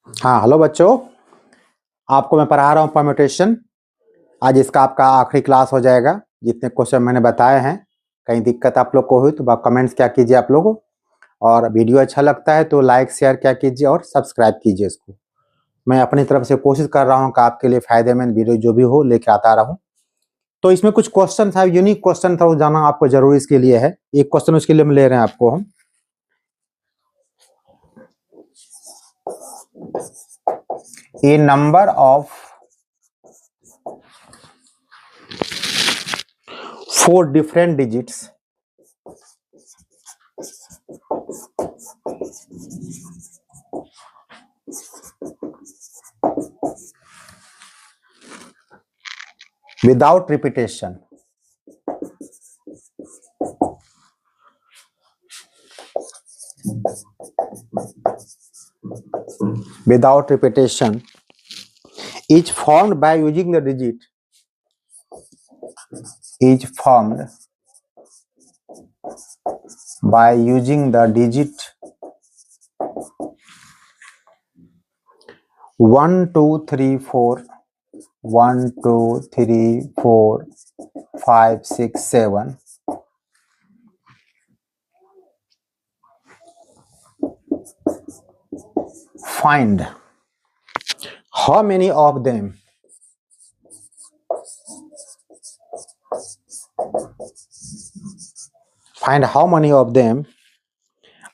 हाँ हेलो बच्चों, आपको मैं पढ़ा रहा हूँ परम्यूटेशन। आज इसका आपका आखिरी क्लास हो जाएगा। जितने क्वेश्चन मैंने बताए हैं, कहीं दिक्कत आप लोग को हुई तो कमेंट्स क्या कीजिए आप लोग। और वीडियो अच्छा लगता है तो लाइक शेयर क्या कीजिए और सब्सक्राइब कीजिए इसको। मैं अपनी तरफ से कोशिश कर रहा हूँ कि आपके लिए फायदेमंद वीडियो जो भी हो लेके आता रहूँ। तो इसमें कुछ क्वेश्चन था, यूनिक क्वेश्चन था, वो जाना आपको जरूरी इसके लिए है। एक क्वेश्चन उसके लिए हम ले रहे हैं आपको हम। ए number of 4 different digits without repetition. Without repetition is formed by using the digit. Is formed by using the digit 1, 2, 3, 4, 1, 2, 3, 4, 5, 6, 7. Find how many of them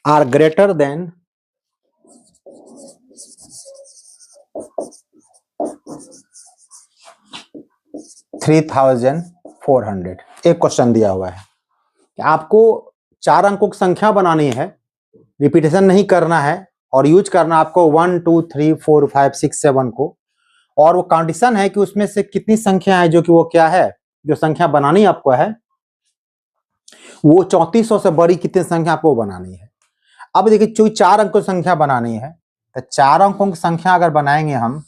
are greater than 3400। एक क्वेश्चन दिया हुआ है कि आपको 4 अंकों की संख्या बनानी है, रिपीटेशन नहीं करना है और यूज करना आपको 1, 2, 3, 4, 5, 6, 7 को। और वो कंडीशन है कि उसमें से कितनी संख्या है जो कि वो क्या है, जो संख्या बनानी आपको है वो 3400 से बड़ी कितनी संख्या आपको बनानी है। अब देखिए, जो 4 अंकों की संख्या बनानी है तो 4 अंकों की संख्या अगर बनाएंगे हम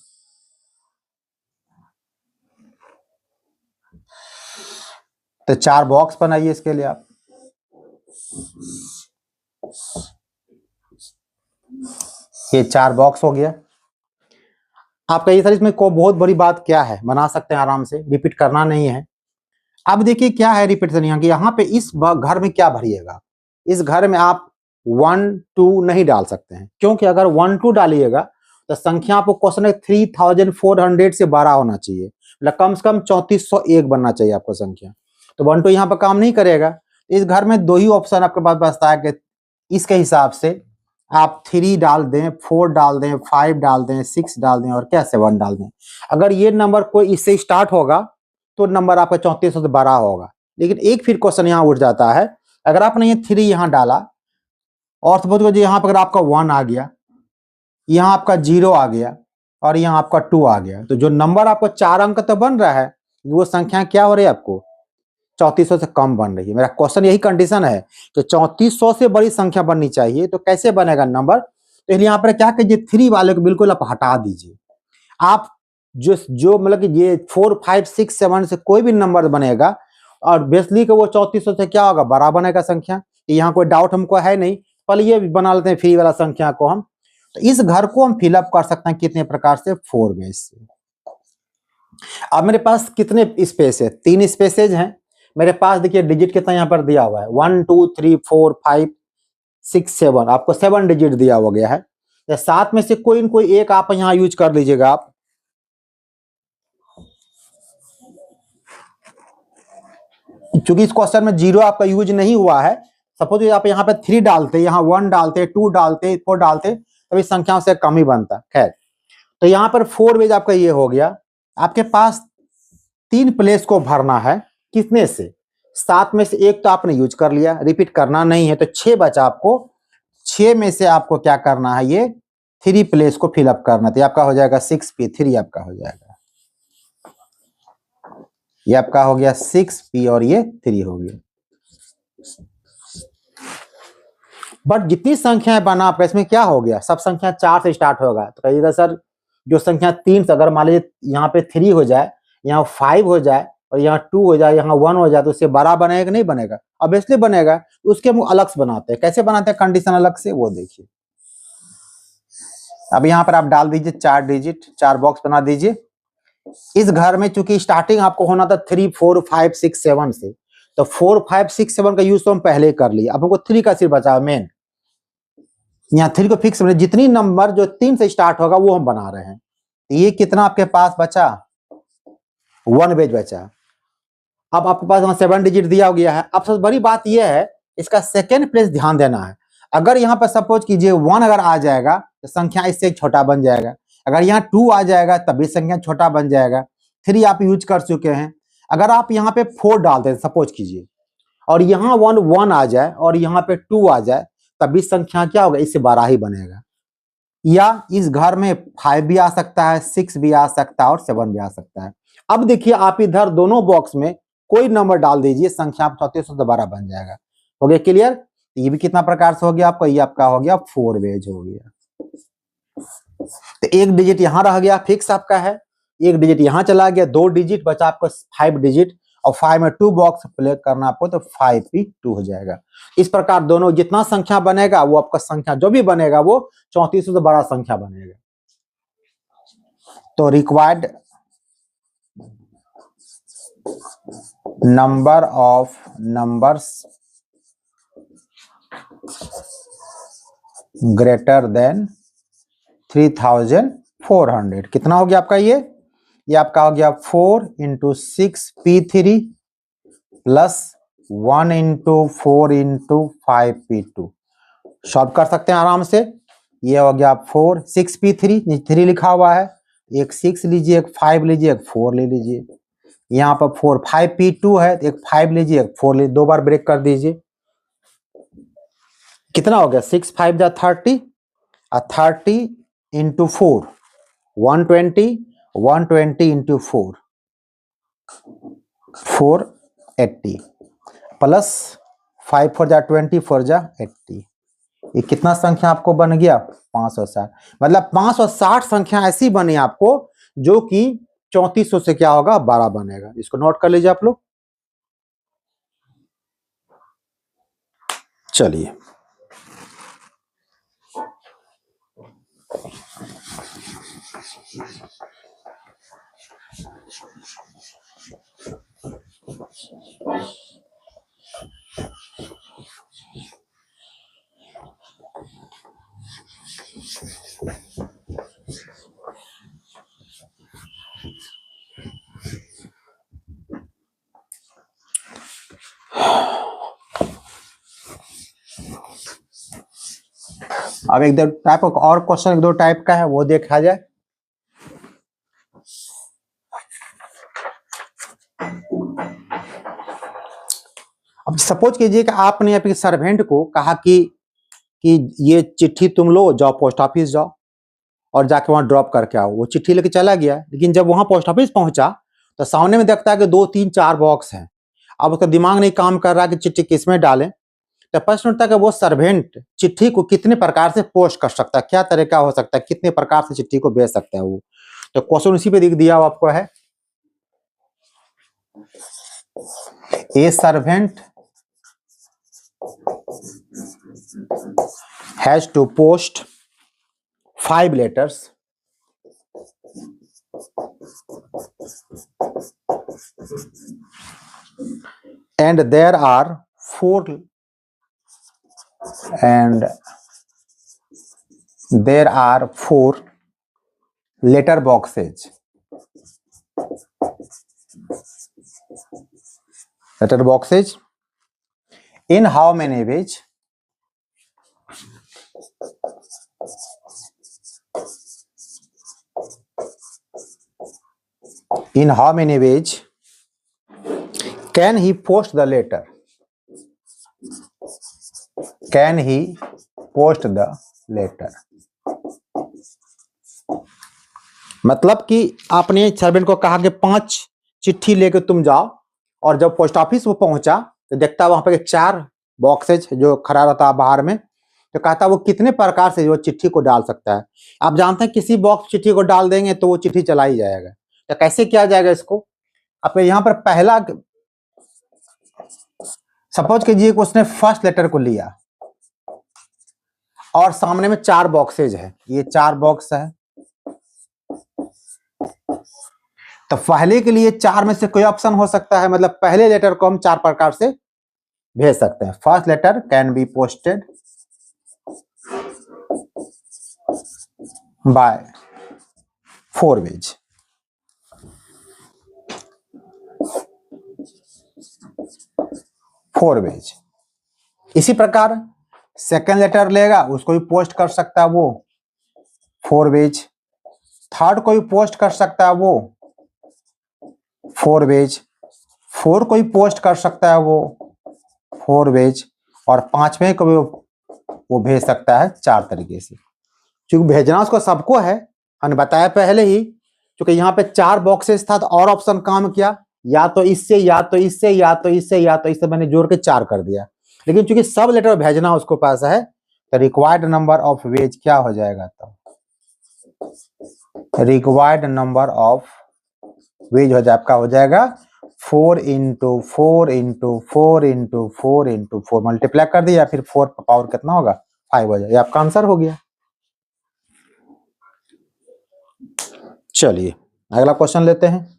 तो 4 बॉक्स बनाइए इसके लिए आप। ये 4 बॉक्स हो गया आपका। ये सर इसमें को बहुत बड़ी बात क्या है, बना सकते हैं आराम से, रिपीट करना नहीं है। अब देखिए क्या है रिपीटेशन, यहाँ पे इस घर में क्या भरिएगा, इस घर में आप 1, 2 नहीं डाल सकते हैं, क्योंकि अगर 1, 2 डालिएगा तो संख्या आपको क्वेश्चन है 3400 से 12 होना चाहिए, मतलब कम से कम 3401 बनना चाहिए आपको संख्या। तो 1, 2 यहाँ पर काम नहीं करेगा। इस घर में 2 ही ऑप्शन आपके पास बचता है कि इसके हिसाब से आप 3 डाल दें, 4 डाल दें, 5 डाल दें, 6 डाल दें और क्या 7 डाल दें। अगर ये नंबर कोई इससे स्टार्ट होगा तो नंबर आपका 3400 से 12 होगा। लेकिन एक फिर क्वेश्चन यहाँ उठ जाता है, अगर आपने ये 3 यहाँ डाला और सपोज करिए यहाँ पर अगर आपका 1 आ गया, यहाँ आपका 0 आ गया और यहाँ आपका 2 आ गया, तो जो नंबर आपको 4 अंक तो बन रहा है वो संख्या क्या हो रही है आपको 3400 से कम बन रही है। मेरा क्वेश्चन यही कंडीशन है कि 3400 से बड़ी संख्या बननी चाहिए। तो कैसे बनेगा नंबर, तो इसलिए यहाँ पर क्या कीजिए, 3 वाले को बिल्कुल आप हटा दीजिए। आप जो मतलब कि ये 4, 5, 6, 7 से कोई भी नंबर बनेगा और बेसिकली कि वो 3400 से क्या होगा, बड़ा बनेगा संख्या। यहाँ कोई डाउट हमको है नहीं। पहले ये बना लेते हैं फ्री वाला संख्या को हम। तो इस घर को हम फिलअप कर सकते हैं कितने प्रकार से, 4 में से। अब मेरे पास कितने स्पेस है, 3 स्पेसेज हैं मेरे पास। देखिए डिजिट कितना यहाँ पर दिया हुआ है, 1, 2, 3, 4, 5, 6, 7, आपको 7 डिजिट दिया हुआ गया है। 7 में से कोई न कोई एक आप यहाँ यूज कर लीजिएगा आप। क्योंकि इस क्वेश्चन में 0 आपका यूज नहीं हुआ है। सपोज आप यहाँ पे 3 डालते, यहाँ 1 डालते, 2 डालते, 4 डालते, तभी संख्याओं से कम ही बनता। खैर, तो यहाँ पर 4 वेज आपका ये हो गया। आपके पास 3 प्लेस को भरना है, कितने से, 7 में से एक तो आपने यूज कर लिया, रिपीट करना नहीं है, तो 6 बचा आपको। 6 में से आपको क्या करना है, ये 3 प्लेस को फिलअप करना। तो आपका हो जाएगा 6p3 आपका हो जाएगा। ये आपका हो गया 6p और ये 3 हो गया। बट जितनी संख्याएं बना आपका, इसमें क्या हो गया, सब संख्या 4 से स्टार्ट होगा। तो कहिएगा सर जो संख्या 3 से, अगर मान लीजिए यहाँ पे 3 हो जाए, यहाँ 5 हो जाए और यहाँ 2 हो जाए, यहाँ 1 हो जाए, तो उससे बड़ा बनेगा कि नहीं बनेगा, ऑब्वियसली बनेगा। उसके हम अलग से बनाते हैं। कैसे बनाते हैं कंडीशन अलग से, वो देखिए। अब यहाँ पर आप डाल दीजिए 4 डिजिट, 4 बॉक्स बना दीजिए। इस घर में चूंकि स्टार्टिंग आपको होना था 3 4 5 6 7 से, तो 4 5 6 7 का यूज तो हम पहले ही कर लिए। अब हमको 3 का सिर्फ बचा मेन, यहाँ 3 को फिक्स, जितनी नंबर जो 3 से स्टार्ट होगा वो हम बना रहे हैं। ये कितना आपके पास बचा, 1 बेज बचा। अब आपके पास वहां 7 डिजिट दिया गया है। अब सबसे बड़ी बात यह है, इसका सेकेंड प्लेस ध्यान देना है। अगर यहाँ पर सपोज कीजिए 1 अगर आ जाएगा तो संख्या इससे छोटा बन जाएगा। अगर यहाँ 2 आ जाएगा तब भी संख्या छोटा बन जाएगा। 3 आप यूज कर चुके हैं। अगर आप यहाँ पे 4 डाल दें सपोज कीजिए, और यहाँ 1 आ जाए और यहाँ पे 2 आ जाए, तब भी संख्या क्या होगा, इससे 12 ही बनेगा। या इस घर में 5 भी आ सकता है, 6 भी आ सकता है और 7 भी आ सकता है। अब देखिए आप इधर दोनों बॉक्स में कोई नंबर डाल दीजिए, संख्या 34 दोबारा बन जाएगा। हो गया क्लियर? ये भी कितना प्रकार से हो गया आपका, ये आपका हो गया 4 वेज हो गया। तो 1 डिजिट यहां रह गया, फिक्स आपका है। 1 डिजिट यहां चला गया, 2 डिजिट बचा आपको 5 डिजिट, और 5 में 2 बॉक्स प्ले करना आपको, तो 5p2 हो जाएगा। इस प्रकार दोनों जितना संख्या बनेगा वो आपका संख्या जो भी बनेगा वो 34 से बड़ा संख्या बनेगा। तो required number of numbers greater than 3400 कितना हो गया आपका, ये आपका हो गया 4 × 6p3 प्लस 1 × 4 × 5p2। शॉर्ट कर सकते हैं आराम से। ये हो गया 4 6p3, 3 लिखा हुआ है, एक 6 लीजिए, एक 5 लीजिए, एक 4 ले लीजिए। यहाँ पर 4 5p2 है, एक 5 लीजिए, एक 4 लीजिए, 2 बार ब्रेक कर दीजिए। कितना हो गया, 6 5 जा 30, और 30 × 4 120, 120 × 4 480, प्लस 5 4 जा 20, 4 जा 80। ये कितना संख्या आपको बन गया, 560। मतलब 560 संख्या ऐसी बनी आपको जो कि 3400 से क्या होगा, 12 बनेगा। इसको नोट कर लीजिए आप लोग। चलिए अब एक दो टाइप और क्वेश्चन, एक दो टाइप का है वो देखा जाए। अब सपोज कीजिए कि आपने अपने सर्वेंट को कहा कि ये चिट्ठी तुम लो, जाओ पोस्ट ऑफिस जाओ और जाके वहां ड्रॉप करके आओ। वो चिट्ठी लेके चला गया, लेकिन जब वहां पोस्ट ऑफिस पहुंचा तो सामने में देखता है कि 2 3 4 बॉक्स हैं। अब उसका दिमाग नहीं काम कर रहा कि चिट्ठी किसमें डालें। तो प्रश्न उठता है कि वो सर्वेंट चिट्ठी को कितने प्रकार से पोस्ट कर सकता है, क्या तरीका हो सकता है, कितने प्रकार से चिट्ठी को भेज सकता है वो। तो क्वेश्चन उसी पे दिया हुआ आपको है, ए servant has to post 5 letters and there are 4 letter boxes. Letter boxes in how many ways? In how many ways can he post the letter? Can he post the letter? मतलब कि आपने servant को कहा कि 5 चिट्ठी लेके तुम जाओ, और जब पोस्ट ऑफिस वो पहुंचा तो देखता वहां पे 4 बॉक्सेज जो खड़ा रहता है बाहर में। तो कहता वो कितने प्रकार से वो चिट्ठी को डाल सकता है। आप जानते हैं किसी बॉक्स चिट्ठी को डाल देंगे तो वो चिट्ठी चला ही जाएगा। तो कैसे किया जाएगा इसको, आप यहाँ पर पहला सपोज कीजिए कि उसने फर्स्ट लेटर को लिया और सामने में 4 बॉक्सेज है, ये 4 बॉक्स है। तो पहले के लिए 4 में से कोई ऑप्शन हो सकता है, मतलब पहले लेटर को हम 4 प्रकार से भेज सकते हैं। First letter can be posted by 4 ways. इसी प्रकार सेकेंड लेटर लेगा, उसको भी पोस्ट कर सकता है वो 4 वेज। थर्ड को भी पोस्ट कर सकता है वो 4 वेज। फोर्थ को भी पोस्ट कर सकता है वो 4 वेज। और पांचवें को भी वो भेज सकता है 4 तरीके से। क्योंकि भेजना उसको सबको है, हमने बताया पहले ही। क्योंकि यहाँ पे 4 बॉक्सेस था तो और ऑप्शन काम किया, या तो इससे या तो इससे या तो इससे या तो इससे, मैंने जोड़ के 4 कर दिया। लेकिन चूंकि सब लेटर भेजना उसको पास है तो रिक्वायर्ड नंबर ऑफ वेज क्या हो जाएगा, तो रिक्वायर्ड नंबर ऑफ वेज हो जाए आपका, हो जाएगा 4 into 4 into 4 into 4 into 4 multiply कर दिया, फिर 4 पावर कितना होगा 5 हो जाएगा। ये आपका आंसर हो गया। चलिए अगला क्वेश्चन लेते हैं।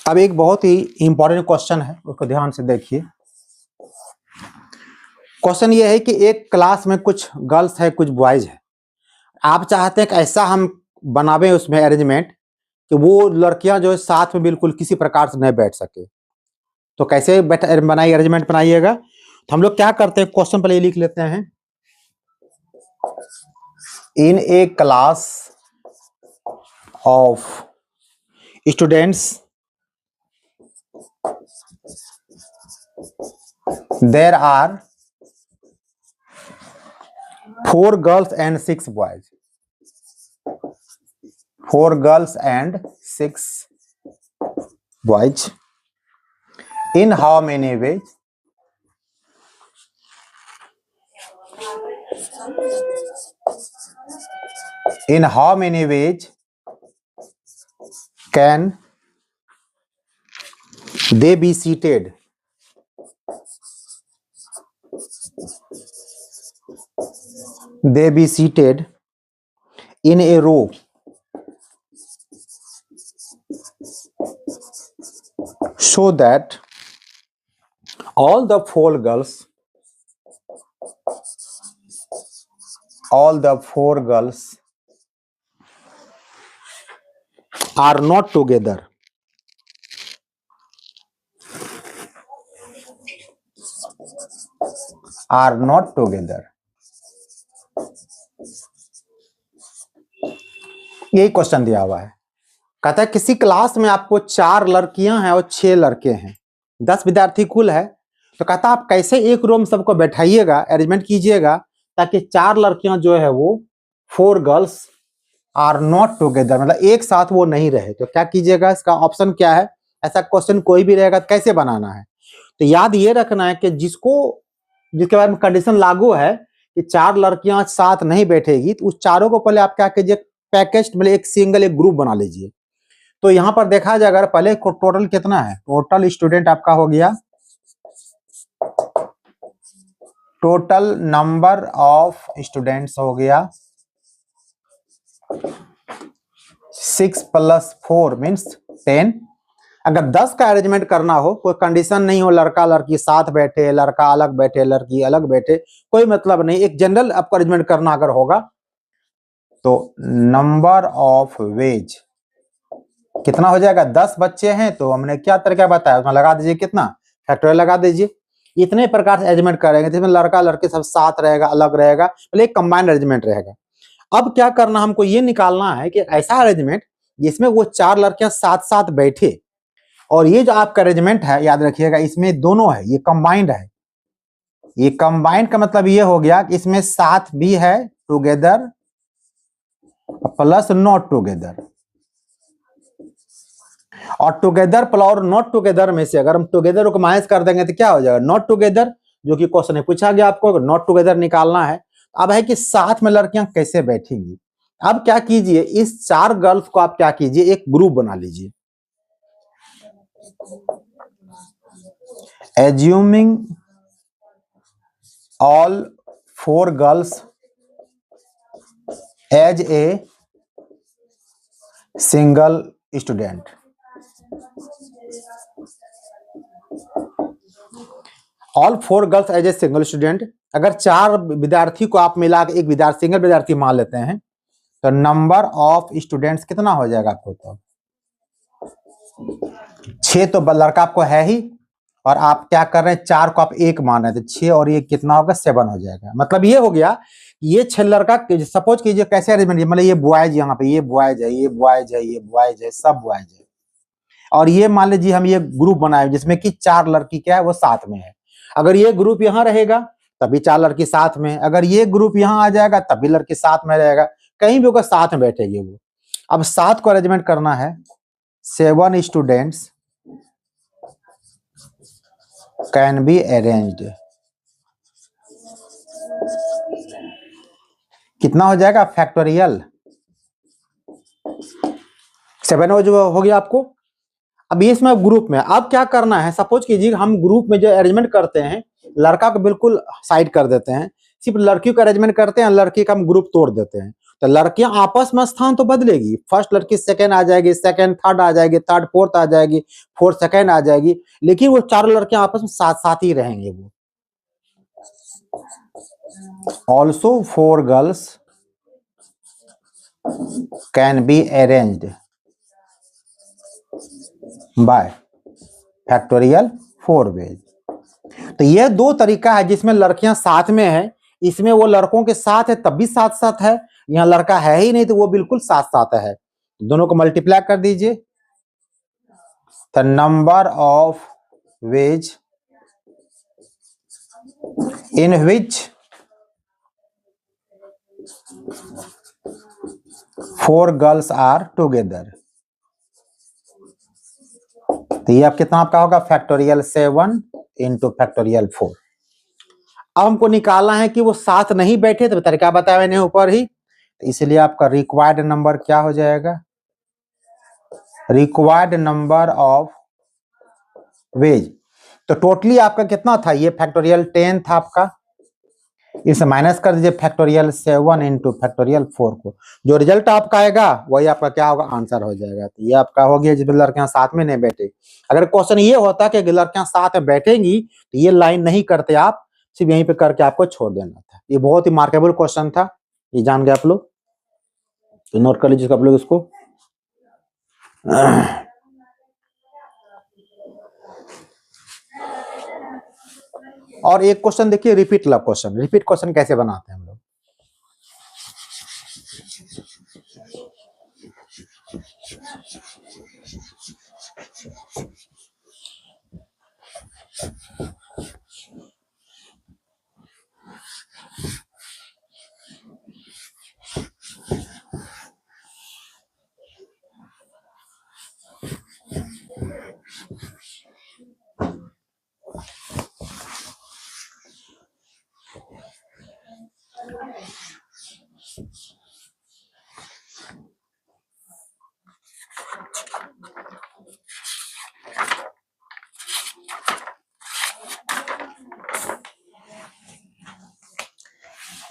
अब एक बहुत ही इंपॉर्टेंट क्वेश्चन है, उसको ध्यान से देखिए। क्वेश्चन ये है कि एक क्लास में कुछ गर्ल्स है, कुछ बॉयज है। आप चाहते हैं कि ऐसा हम बनावे उसमें अरेंजमेंट कि वो लड़कियां जो है साथ में बिल्कुल किसी प्रकार से नहीं बैठ सके। तो कैसे बनाइए, अरेंजमेंट बनाइएगा। तो हम लोग क्या करते हैं, क्वेश्चन पहले लिख लेते हैं। In a class of students there are 4 girls and 6 boys. 4 girls and 6 boys. In how many ways? In how many ways can they be seated? They be seated in a row so that all the 4 girls are not together. Are not together. यही question दिया हुआ है। कहता है किसी class में आपको 4 लड़कियां हैं और 6 लड़के हैं, 10 विद्यार्थी कुल है। तो कहता आप कैसे एक रूम सबको बैठाइएगा, अरेंजमेंट कीजिएगा ताकि 4 लड़कियां जो है वो 4 गर्ल्स आर नॉट टुगेदर, मतलब एक साथ वो नहीं रहे। तो क्या कीजिएगा, इसका ऑप्शन क्या है। ऐसा क्वेश्चन कोई भी रहेगा तो कैसे बनाना है। तो याद ये रखना है कि जिसके बारे में कंडीशन लागू है कि 4 लड़कियां साथ नहीं बैठेगी, तो उस चारों को पहले आप क्या कीजिए, पैकेज मतलब एक सिंगल एक ग्रुप बना लीजिए। तो यहां पर देखा जाए अगर पहले टोटल कितना है, टोटल स्टूडेंट आपका हो गया, टोटल नंबर ऑफ स्टूडेंट्स हो गया 6 + 4 मीन्स 10। अगर 10 का अरेंजमेंट करना हो, कोई कंडीशन नहीं हो, लड़का लड़की साथ बैठे, लड़का अलग बैठे, लड़की अलग बैठे, कोई मतलब नहीं, एक जनरल आपको अरेंजमेंट करना अगर होगा, तो नंबर ऑफ वेज कितना हो जाएगा। 10 बच्चे हैं तो हमने क्या तरीका बताया, उसमें लगा दीजिए कितना, फैक्टोरियल लगा दीजिए। इतने प्रकार से अरेंजमेंट करेंगे जिसमें लड़का लड़के सब साथ रहेगा, अलग रहेगा, मतलब एक कंबाइंड अरेंजमेंट रहेगा। अब क्या करना, हमको ये निकालना है कि ऐसा अरेंजमेंट जिसमें वो 4 लड़कियां साथ साथ बैठे, और ये जो आपका अरेंजमेंट है याद रखिएगा इसमें दोनों है, ये कंबाइंड है। ये कंबाइंड का मतलब ये हो गया कि इसमें साथ भी है, टुगेदर प्लस नॉट टुगेदर, और टुगेदर प्लस और नॉट टुगेदर में से अगर हम टुगेदर को माइनस कर देंगे तो क्या हो जाएगा, नॉट टुगेदर, जो कि क्वेश्चन में पूछा गया आपको नॉट टुगेदर निकालना है। अब है कि साथ में लड़कियां कैसे बैठेंगी। अब क्या कीजिए, इस 4 गर्ल्स को आप क्या कीजिए, एक ग्रुप बना लीजिए। Assuming all 4 girls as a single student. All 4 girls as a single student, अगर 4 विद्यार्थी को आप मिला के एक विद्यार्थी सिंगल विद्यार्थी मान लेते हैं तो नंबर ऑफ स्टूडेंट्स कितना हो जाएगा आपको, तो 6 तो लड़का आपको है ही, और आप क्या कर रहे हैं 4 को आप 1 मान रहे हैं, तो 6 और 1 कितना होगा, 7 हो जाएगा। मतलब ये हो गया ये 6 लड़का, सपोज कीजिए कैसे अरेंजमेंट, मतलब ये बॉयज, यहाँ पे ये बॉयज है, ये बॉयज है, ये बॉयज है, सब बॉयज है, और ये मान लीजिए हम ये ग्रुप बनाए जिसमें कि 4 लड़की क्या है वो साथ में है। अगर ये ग्रुप यहाँ रहेगा तभी 4 लड़की साथ में है, अगर ये ग्रुप यहाँ आ जाएगा तभी लड़की साथ में रहेगा, कहीं भी होगा साथ में बैठेगी वो। अब 7 को अरेंजमेंट करना है, 7 स्टूडेंट्स कैन बी अरेंज्ड, कितना हो जाएगा, फैक्टोरियल 7 जो हो गया आपको। अब ये इसमें ग्रुप में अब क्या करना है, सपोज कीजिए हम ग्रुप में जो अरेंजमेंट करते हैं लड़का को बिल्कुल साइड कर देते हैं, सिर्फ लड़की को अरेंजमेंट करते हैं, लड़की का हम ग्रुप तोड़ देते हैं, तो लड़कियां आपस में स्थान तो बदलेगी, फर्स्ट लड़की सेकंड आ जाएगी, सेकंड थर्ड आ जाएगी, थर्ड फोर्थ आ जाएगी, फोर्थ सेकंड आ जाएगी, लेकिन वो 4 लड़कियां आपस में साथ साथ ही रहेंगे। वो also 4 girls can be arranged by factorial 4 ways. तो ये 2 तरीका है जिसमें लड़कियां साथ में है, इसमें वो लड़कों के साथ है तब भी साथ साथ है, यहाँ लड़का है ही नहीं तो वो बिल्कुल साथ साथ है। दोनों को मल्टीप्लाई कर दीजिए, the number of ways in which 4 girls are together, तो ये अब कितना आपका होगा, फैक्टोरियल 7 इंटू फैक्टोरियल 4। अब हमको निकालना है कि वो साथ नहीं बैठे, तो तरीका बताया मैंने ऊपर ही, तो इसलिए आपका रिक्वायर्ड नंबर क्या हो जाएगा, रिक्वायर्ड नंबर ऑफ वेज। तो टोटली आपका कितना था, ये फैक्टोरियल 10 था आपका, इसे माइनस कर दीजिए फैक्टोरियल 7 इंटू फैक्टोरियल 4 को, जो रिजल्ट आपका आएगा वही आपका क्या होगा, आंसर हो जाएगा। तो ये आपका हो गया जिसमें लड़कियां साथ में नहीं बैठे। अगर क्वेश्चन ये होता कि लड़कियां साथ में बैठेंगी तो ये लाइन नहीं करते आप, सिर्फ यहीं पे करके आपको छोड़ देना था। ये बहुत ही मार्केबल क्वेश्चन था, ये जान गए आप लोग, तो नोट कर लीजिए आप लोग इसको। और एक क्वेश्चन देखिए, repeat love question. Repeat question कैसे बनाते हैं हम लोग,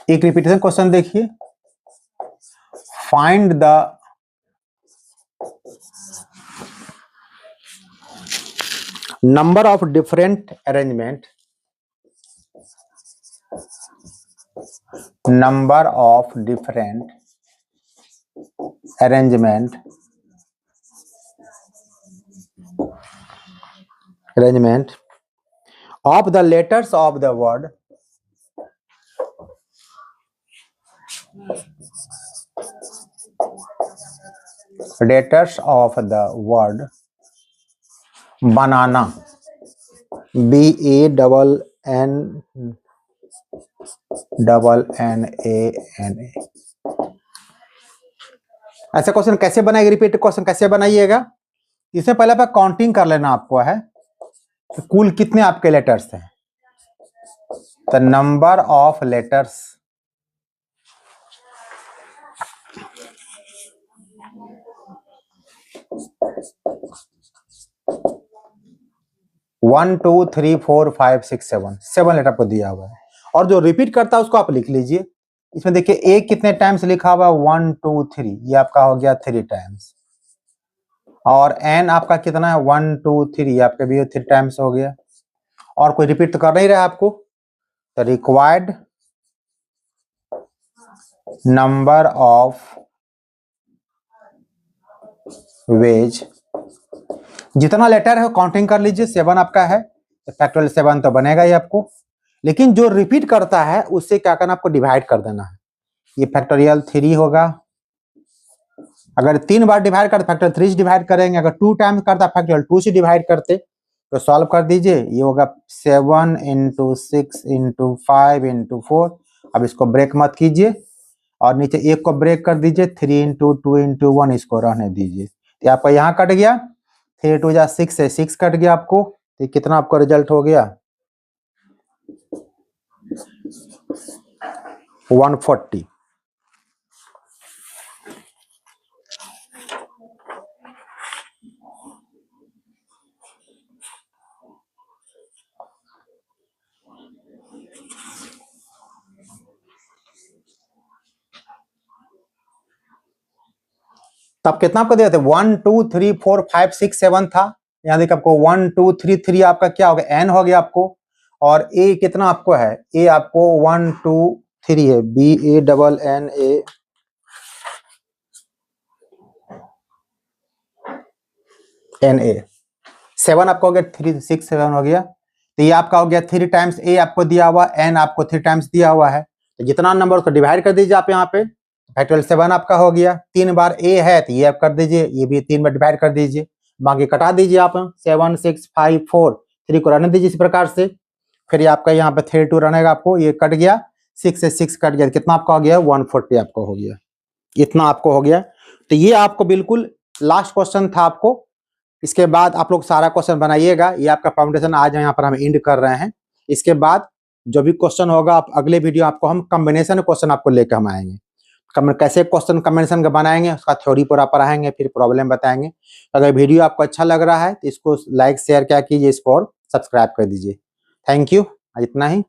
एक रिपीटेशन क्वेश्चन देखिए, find the number of different arrangement, number of different arrangement of the letters of the word letters of the word banana, BANNANA। ऐसा क्वेश्चन कैसे बनाएगा, रिपीट क्वेश्चन कैसे बनाइएगा? इसमें पहले आप काउंटिंग कर लेना आपको है कि कुल कितने आपके लेटर्स हैं। The number of letters one two three four five six seven letter आपको दिया हुआ है। और जो रिपीट करता है उसको आप लिख लीजिए। इसमें देखिए ए कितने टाइम्स लिखा हुआ है, 1 2 3, ये आपका हो गया 3 टाइम्स। और एन आपका कितना है, 1 2 3, आपके भी 3 टाइम्स हो गया। और कोई रिपीट तो कर नहीं रहा है आपको। तो रिक्वायर्ड नंबर ऑफ वेज, जितना लेटर है काउंटिंग कर लीजिए। 7 आपका है तो फैक्टोरियल 7 तो बनेगा ही आपको। लेकिन जो रिपीट करता है उससे क्या करना, आपको डिवाइड कर देना है। ये फैक्टोरियल 3 होगा। अगर 3 बार डिवाइड करते फैक्टोरियल 3 से डिवाइड करेंगे। अगर 2 टाइम्स करता फैक्टोरियल 2 से डिवाइड करते। तो सॉल्व कर दीजिए, ये होगा 7 × 6 × 5 × 4। अब इसको ब्रेक मत कीजिए और नीचे एक को ब्रेक कर दीजिए। 3 × 2 × 1 इसको रहने दीजिए। तो आपका यहाँ कट गया, 3 2 जा 6 से 6 कट गया आपको। तो कितना आपका रिजल्ट हो गया, 140। तब कितना आपको दिया था, 1 2 3 4 5 6 7 था। यहाँ देखिए आपको 1 2 3 3 आपका क्या हो गया, एन हो गया आपको। और ए कितना आपको है, ए आपको 1 2 3 है, BANNA। NA 7 आपका हो गया, 3 6 7 हो गया। तो ये आपका हो गया 3 टाइम्स ए आपको दिया हुआ, एन आपको 3 टाइम्स दिया हुआ है। तो जितना नंबर उसको डिवाइड कर दीजिए आप यहाँ पे। फैक्टोरियल 7 आपका हो गया। 3 बार ए है तो ये आप कर दीजिए, ये भी 3 बार डिवाइड कर दीजिए। बाकी कटा दीजिए आप, 7 6 5 4 3 को रहने दीजिए इस प्रकार से। फिर ये आपका यहाँ पे 3 2 रहेगा आपको, ये कट गया, 6 से 6 कट गया। कितना आपका हो गया, 140 आपको हो गया। इतना आपको हो गया। तो ये आपको बिल्कुल लास्ट क्वेश्चन था आपको। इसके बाद आप लोग सारा क्वेश्चन बनाइएगा। ये आपका फाउंडेशन आज यहाँ पर हम एंड कर रहे हैं। इसके बाद जो भी क्वेश्चन होगा आप अगले वीडियो आपको हम कॉम्बिनेशन क्वेश्चन आपको लेकर हम आएंगे। कैसे क्वेश्चन कॉम्बिनेशन का बनाएंगे उसका थ्योरी पूरा पढ़ाएंगे, फिर प्रॉब्लम बताएंगे। अगर वीडियो आपको अच्छा लग रहा है तो इसको लाइक शेयर क्या कीजिए, इसको और सब्सक्राइब कर दीजिए। थैंक यू, इतना ही।